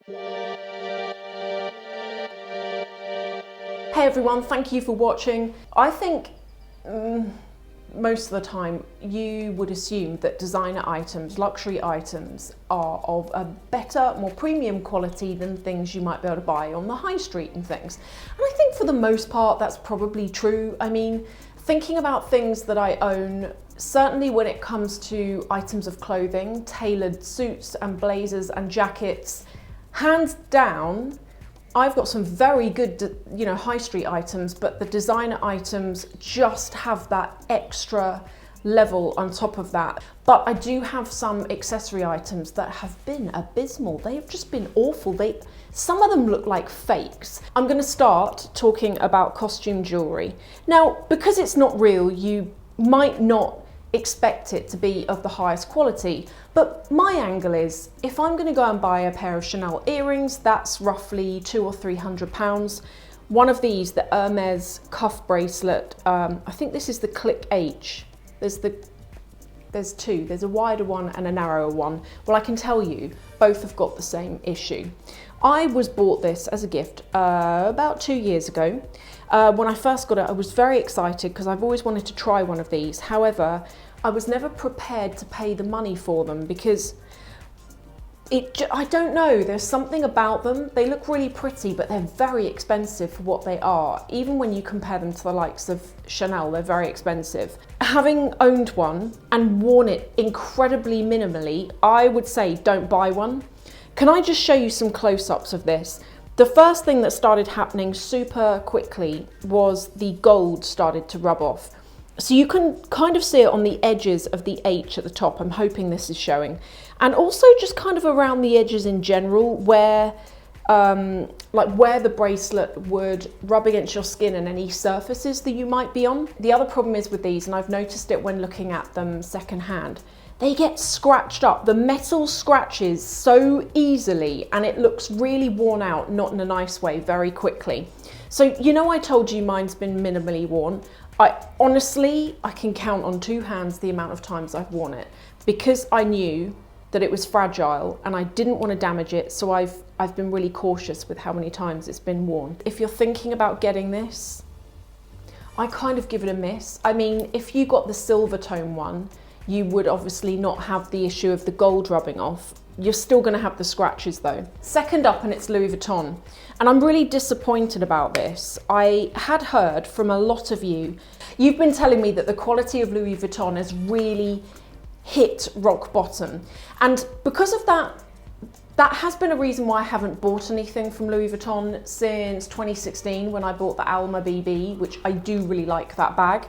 Hey everyone, thank you for watching. I think most of the time you would assume that designer items, luxury items, are of a better, more premium quality than things you might be able to buy on the high street and things. And I think for the most part that's probably true. I mean, thinking about things that I own, certainly when it comes to items of clothing, tailored suits and blazers and jackets, hands down, I've got some very good, high street items, but the designer items just have that extra level on top of that. But I do have some accessory items that have been abysmal. They have just been awful. Some of them look like fakes. I'm going to start talking about costume jewelry. Now, because it's not real, you might not expect it to be of the highest quality, but my angle is, if I'm going to go and buy a pair of Chanel earrings, that's roughly £200 or £300. One of these, the Hermes cuff bracelet, I think this is the Click H. There's two, there's a wider one and a narrower one. Well, I can tell you, both have got the same issue. I was bought this as a gift about 2 years ago. When I first got it, I was very excited because I've always wanted to try one of these. However, I was never prepared to pay the money for them because I don't know, there's something about them. They look really pretty, but they're very expensive for what they are. Even when you compare them to the likes of Chanel, they're very expensive. Having owned one and worn it incredibly minimally, I would say don't buy one. Can I just show you some close-ups of this? The first thing that started happening super quickly was the gold started to rub off. So you can kind of see it on the edges of the H at the top. I'm hoping this is showing. And also just kind of around the edges in general where the bracelet would rub against your skin and any surfaces that you might be on. The other problem is with these, and I've noticed it when looking at them secondhand, they get scratched up. The metal scratches so easily and it looks really worn out, not in a nice way, very quickly. So, I told you mine's been minimally worn. Honestly, I can count on two hands the amount of times I've worn it because I knew that it was fragile and I didn't want to damage it. So I've been really cautious with how many times it's been worn. If you're thinking about getting this, I kind of give it a miss. I mean, if you got the silver tone one, you would obviously not have the issue of the gold rubbing off. You're still going to have the scratches though. Second up, and it's Louis Vuitton. And I'm really disappointed about this. I had heard from a lot of you, you've been telling me that the quality of Louis Vuitton has really hit rock bottom. And because of that, that has been a reason why I haven't bought anything from Louis Vuitton since 2016 when I bought the Alma BB, which I do really like that bag.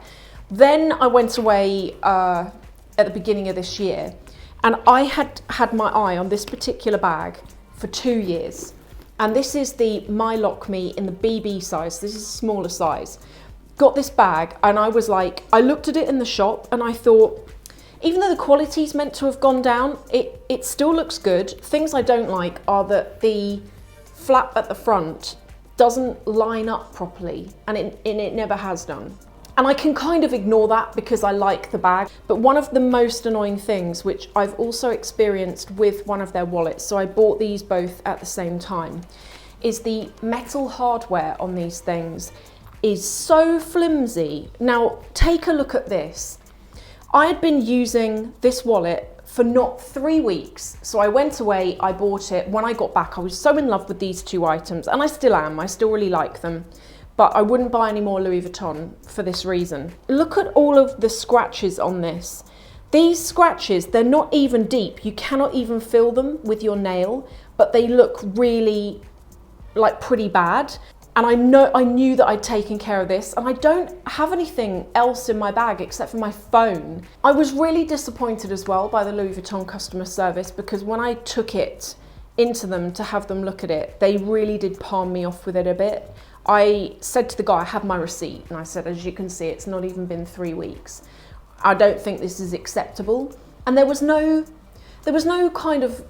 Then I went away at the beginning of this year, and I had my eye on this particular bag for 2 years. And this is the My Lock Me in the BB size. This is a smaller size. Got this bag and I was like, I looked at it in the shop and I thought, even though the quality's meant to have gone down, it still looks good. Things I don't like are that the flap at the front doesn't line up properly, and it never has done. And I can kind of ignore that because I like the bag. But one of the most annoying things, which I've also experienced with one of their wallets, so I bought these both at the same time, is the metal hardware on these things is so flimsy. Now, take a look at this. I had been using this wallet for not 3 weeks. So I went away, I bought it. When I got back, I was so in love with these two items, and I still am. I still really like them. But I wouldn't buy any more Louis Vuitton for this reason. Look at all of the scratches on this. These scratches, they're not even deep. You cannot even feel them with your nail, but they look really pretty bad. And I knew that I'd taken care of this, and I don't have anything else in my bag except for my phone. I was really disappointed as well by the Louis Vuitton customer service, because when I took it into them to have them look at it, they really did palm me off with it a bit. I said to the guy, I have my receipt, and I said, as you can see, it's not even been 3 weeks. I don't think this is acceptable. And there was no kind of,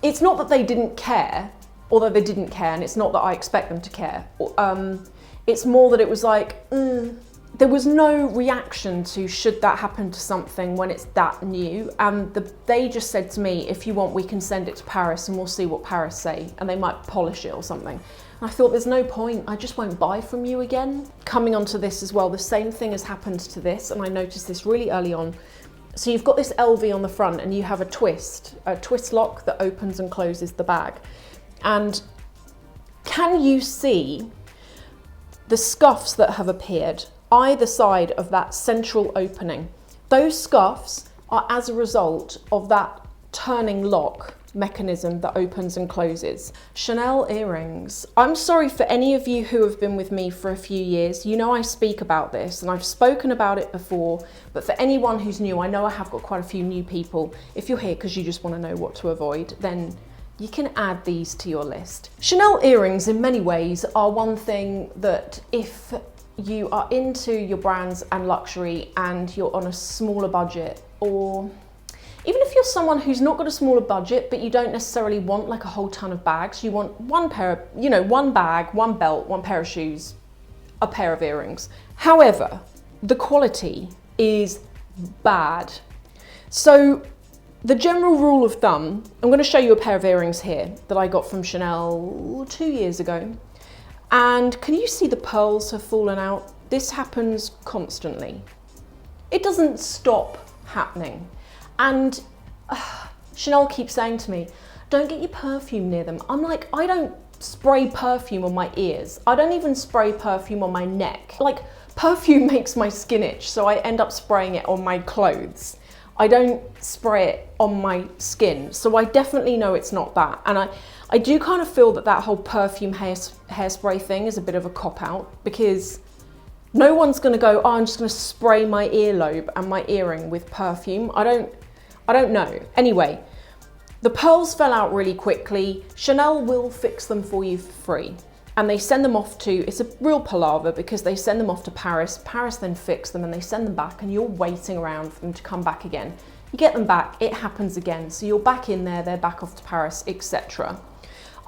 it's not that they didn't care, although they didn't care, and it's not that I expect them to care. It's more that it was like, there was no reaction to should that happen to something when it's that new, and they just said to me, if you want, we can send it to Paris and we'll see what Paris say, and they might polish it or something. And I thought, there's no point, I just won't buy from you again. Coming onto this as well, the same thing has happened to this, and I noticed this really early on. So you've got this LV on the front and you have a twist lock that opens and closes the bag. And can you see the scuffs that have appeared either side of that central opening? Those scuffs are as a result of that turning lock mechanism that opens and closes. Chanel earrings. I'm sorry for any of you who have been with me for a few years. You know I speak about this and I've spoken about it before, but for anyone who's new, I know I have got quite a few new people. If you're here because you just want to know what to avoid, then you can add these to your list. Chanel earrings in many ways are one thing that if you are into your brands and luxury and you're on a smaller budget, or even if you're someone who's not got a smaller budget, but you don't necessarily want like a whole ton of bags, you want one pair of, one bag, one belt, one pair of shoes, a pair of earrings. However, the quality is bad. So the general rule of thumb, I'm going to show you a pair of earrings here that I got from Chanel 2 years ago. And can you see the pearls have fallen out? This happens constantly. It doesn't stop happening. And Chanel keeps saying to me, don't get your perfume near them. I'm like, I don't spray perfume on my ears. I don't even spray perfume on my neck. Like, perfume makes my skin itch, so I end up spraying it on my clothes. I don't spray it on my skin, so I definitely know it's not that. And I do kind of feel that whole perfume hairspray thing is a bit of a cop-out, because no one's gonna go, oh, I'm just gonna spray my earlobe and my earring with perfume. I don't know. Anyway, the pearls fell out really quickly. Chanel will fix them for you for free. And they send them off to, it's a real palaver because they send them off to Paris. Paris then fix them and they send them back, and you're waiting around for them to come back again. You get them back, it happens again. So you're back in there, they're back off to Paris, etc.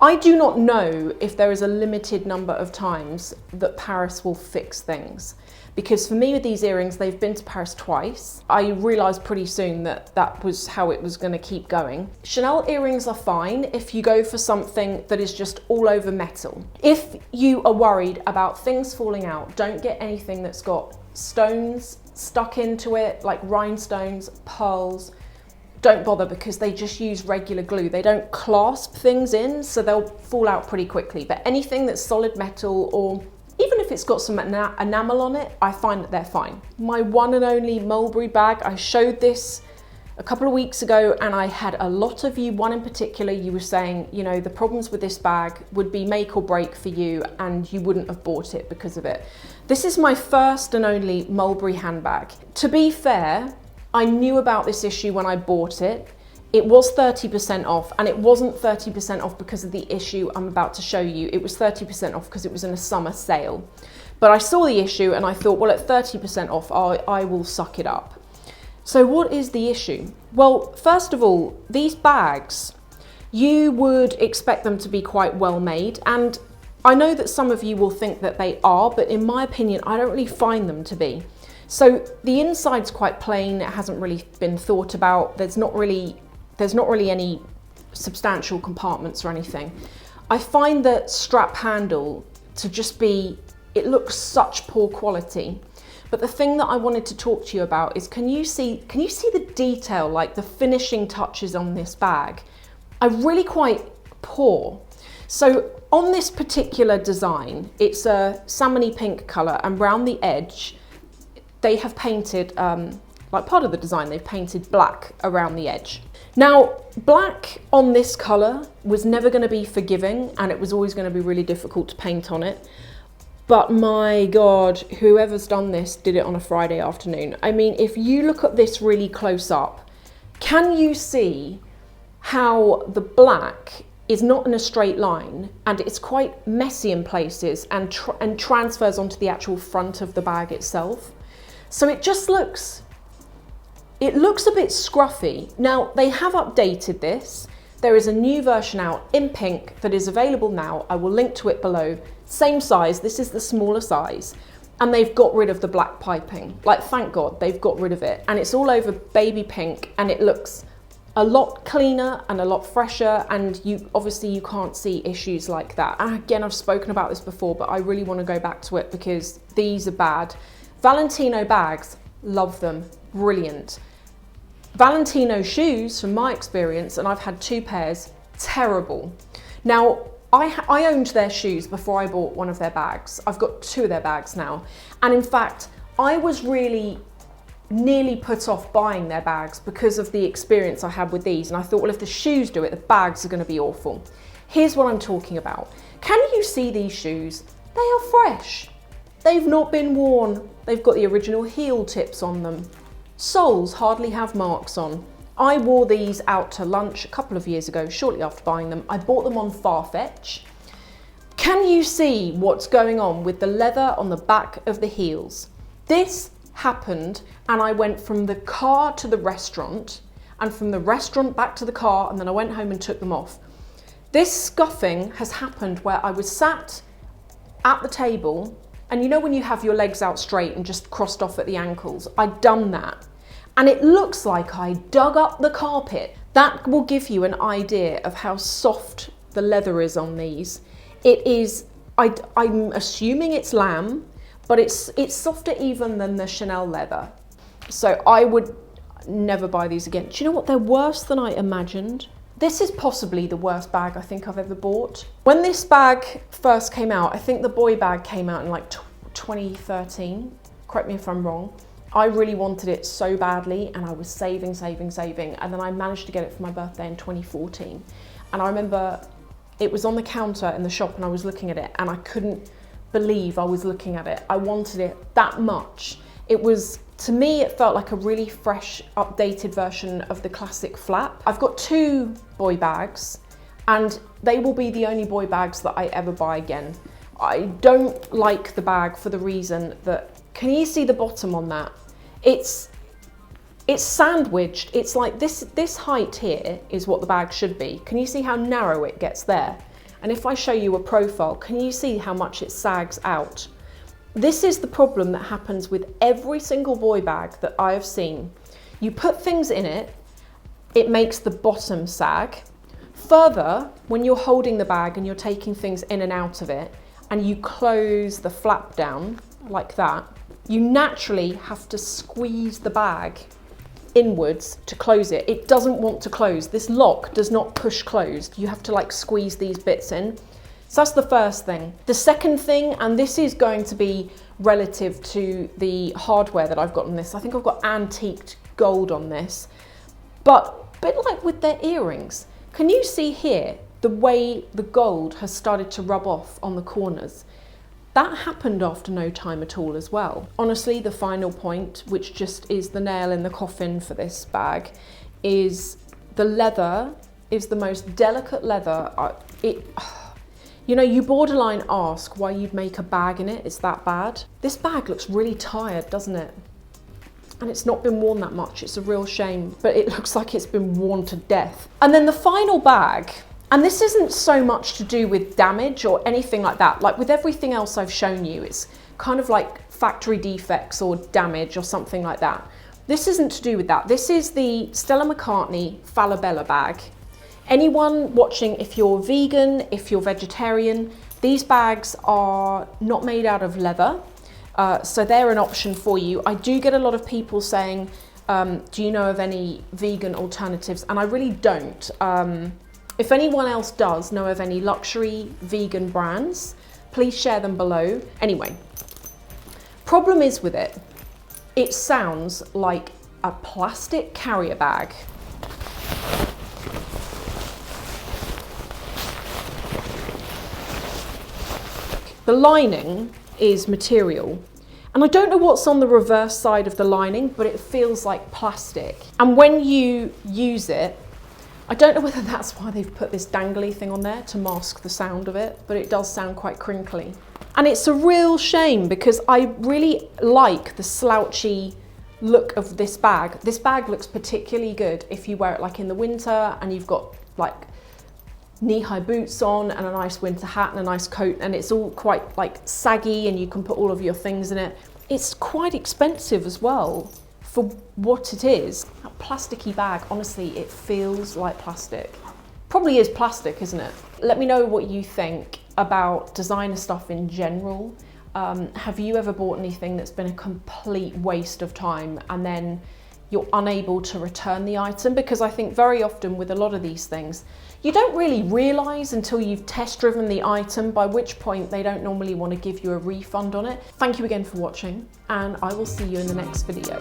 I do not know if there is a limited number of times that Paris will fix things. Because for me with these earrings, they've been to Paris twice. I realised pretty soon that that was how it was going to keep going. Chanel earrings are fine if you go for something that is just all over metal. If you are worried about things falling out, don't get anything that's got stones stuck into it, like rhinestones, pearls. Don't bother, because they just use regular glue. They don't clasp things in, so they'll fall out pretty quickly. But anything that's solid metal, or even if it's got some enamel on it, I find that they're fine. My one and only Mulberry bag, I showed this a couple of weeks ago, and I had a lot of you, one in particular, you were saying, the problems with this bag would be make or break for you and you wouldn't have bought it because of it. This is my first and only Mulberry handbag. To be fair, I knew about this issue when I bought it. It was 30% off, and it wasn't 30% off because of the issue I'm about to show you. It was 30% off because it was in a summer sale. But I saw the issue and I thought, well, at 30% off, I will suck it up. So what is the issue? Well, first of all, these bags, you would expect them to be quite well made. And I know that some of you will think that they are, but in my opinion, I don't really find them to be. So the inside's quite plain. It hasn't really been thought about. There's not really any substantial compartments or anything. I find the strap handle to just be, it looks such poor quality. But the thing that I wanted to talk to you about is, can you see the detail, like the finishing touches on this bag are really quite poor. So on this particular design, it's a salmony pink color, and round the edge, they have painted, like part of the design, they've painted black around the edge. Now, black on this color was never going to be forgiving, and it was always going to be really difficult to paint on it. But my God, whoever's done this did it on a Friday afternoon. I mean, if you look at this really close up, can you see how the black is not in a straight line, and it's quite messy in places, and transfers onto the actual front of the bag itself? So it just looks, it looks a bit scruffy. Now, they have updated this. There is a new version out in pink that is available now. I will link to it below. Same size, this is the smaller size. And they've got rid of the black piping. Like, thank God, they've got rid of it. And it's all over baby pink, and it looks a lot cleaner and a lot fresher, and obviously you can't see issues like that. And again, I've spoken about this before, but I really want to go back to it because these are bad. Valentino bags, love them, brilliant. Valentino shoes, from my experience, and I've had 2 pairs, terrible. Now, I owned their shoes before I bought one of their bags. I've got 2 of their bags now. And in fact, I was really nearly put off buying their bags because of the experience I had with these. And I thought, well, if the shoes do it, the bags are going to be awful. Here's what I'm talking about. Can you see these shoes? They are fresh. They've not been worn. They've got the original heel tips on them. Soles hardly have marks on. I wore these out to lunch a couple of years ago, shortly after buying them. I bought them on Farfetch. Can you see what's going on with the leather on the back of the heels? This happened, and I went from the car to the restaurant, and from the restaurant back to the car, and then I went home and took them off. This scuffing has happened where I was sat at the table, and you know when you have your legs out straight and just crossed off at the ankles? I'd done that. And it looks like I dug up the carpet. That will give you an idea of how soft the leather is on these. It is, I'm assuming it's lamb, but it's softer even than the Chanel leather. So I would never buy these again. Do you know what? They're worse than I imagined. This is possibly the worst bag I think I've ever bought. When this bag first came out, I think the boy bag came out in like 2013. Correct me if I'm wrong. I really wanted it so badly, and I was saving, and then I managed to get it for my birthday in 2014. And I remember it was on the counter in the shop, and I was looking at it, and I couldn't believe I was looking at it. I wanted it that much. It was, to me, it felt like a really fresh, updated version of the classic flap. I've got 2 boy bags, and they will be the only boy bags that I ever buy again. I don't like the bag for the reason that, can you see the bottom on that? It's sandwiched. It's like this height here is what the bag should be. Can you see how narrow it gets there? And if I show you a profile, can you see how much it sags out? This is the problem that happens with every single boy bag that I have seen. You put things in it, it makes the bottom sag. Further, when you're holding the bag and you're taking things in and out of it, and you close the flap down like that, you naturally have to squeeze the bag inwards to close it. It doesn't want to close. This lock does not push closed. You have to like squeeze these bits in. So that's the first thing. The second thing, and this is going to be relative to the hardware that I've got on this. I think I've got antiqued gold on this, but a bit like with their earrings. Can you see here the way the gold has started to rub off on the corners? That happened after no time at all as well. Honestly, the final point, which just is the nail in the coffin for this bag, is the leather is the most delicate leather. You know, you borderline ask why you'd make a bag in it. It's that bad. This bag looks really tired, doesn't it? And it's not been worn that much. It's a real shame, but it looks like it's been worn to death. And then the final bag, and this isn't so much to do with damage or anything like that. Like with everything else I've shown you, it's kind of like factory defects or damage or something like that. This isn't to do with that. This is the Stella McCartney Falabella bag. Anyone watching, if you're vegan, if you're vegetarian, these bags are not made out of leather. So they're an option for you. I do get a lot of people saying, do you know of any vegan alternatives? And I really don't. If anyone else does know of any luxury vegan brands, please share them below. Anyway, problem is with it, it sounds like a plastic carrier bag. The lining is material, and I don't know what's on the reverse side of the lining, but it feels like plastic. And when you use it, I don't know whether that's why they've put this dangly thing on there to mask the sound of it, but it does sound quite crinkly. And it's a real shame because I really like the slouchy look of this bag. This bag looks particularly good if you wear it like in the winter and you've got like knee-high boots on and a nice winter hat and a nice coat, and it's all quite like saggy and you can put all of your things in it. It's quite expensive as well for what it is. That plasticky bag, honestly, it feels like plastic. Probably is plastic, isn't it? Let me know what you think about designer stuff in general. Have you ever bought anything that's been a complete waste of time and then you're unable to return the item? Because I think very often with a lot of these things, you don't really realise until you've test driven the item, by which point they don't normally want to give you a refund on it. Thank you again for watching, and I will see you in the next video.